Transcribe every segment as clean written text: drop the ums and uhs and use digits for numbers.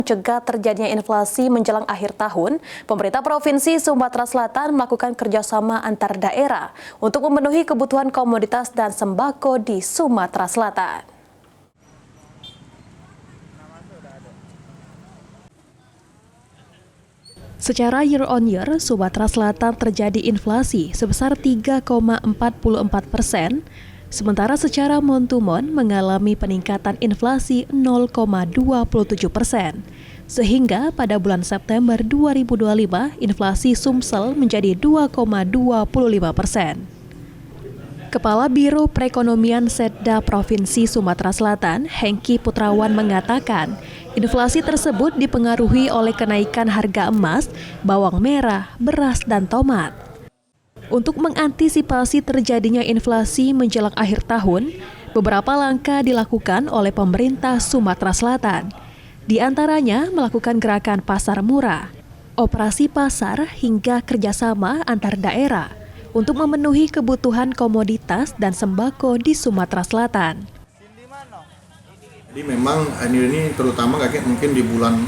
Mencegah terjadinya inflasi menjelang akhir tahun, pemerintah Provinsi Sumatera Selatan melakukan kerjasama antar daerah untuk memenuhi kebutuhan komoditas dan sembako di Sumatera Selatan. Secara year on year, Sumatera Selatan terjadi inflasi sebesar 3,44%, sementara secara month to month mengalami peningkatan inflasi 0,27%. Sehingga pada bulan September 2025, inflasi Sumsel menjadi 2,25%. Kepala Biro Perekonomian Setda Provinsi Sumatera Selatan, Hengki Putrawan mengatakan, inflasi tersebut dipengaruhi oleh kenaikan harga emas, bawang merah, beras, dan tomat. Untuk mengantisipasi terjadinya inflasi menjelang akhir tahun, beberapa langkah dilakukan oleh pemerintah Sumatera Selatan. Di antaranya melakukan gerakan pasar murah, operasi pasar hingga kerjasama antar daerah untuk memenuhi kebutuhan komoditas dan sembako di Sumatera Selatan. Jadi memang ini terutama kayak mungkin di bulan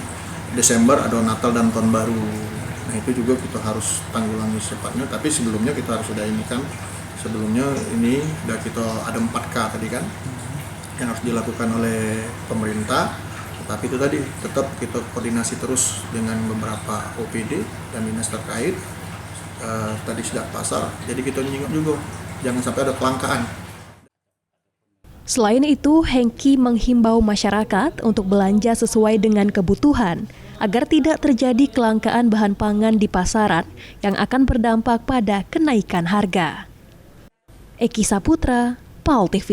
Desember ada Natal dan Tahun Baru. Nah itu juga kita harus tanggulangi secepatnya. Tapi sebelumnya kita harus sudah ini kan, sebelumnya ini sudah kita ada 4K tadi kan, yang harus dilakukan oleh pemerintah. Tapi itu tadi tetap kita koordinasi terus dengan beberapa OPD dan dinas terkait. Tadi sudah pasar, jadi kita nyingok juga jangan sampai ada kelangkaan. Selain itu, Hengki menghimbau masyarakat untuk belanja sesuai dengan kebutuhan agar tidak terjadi kelangkaan bahan pangan di pasaran yang akan berdampak pada kenaikan harga. Eki Saputra, PAL TV.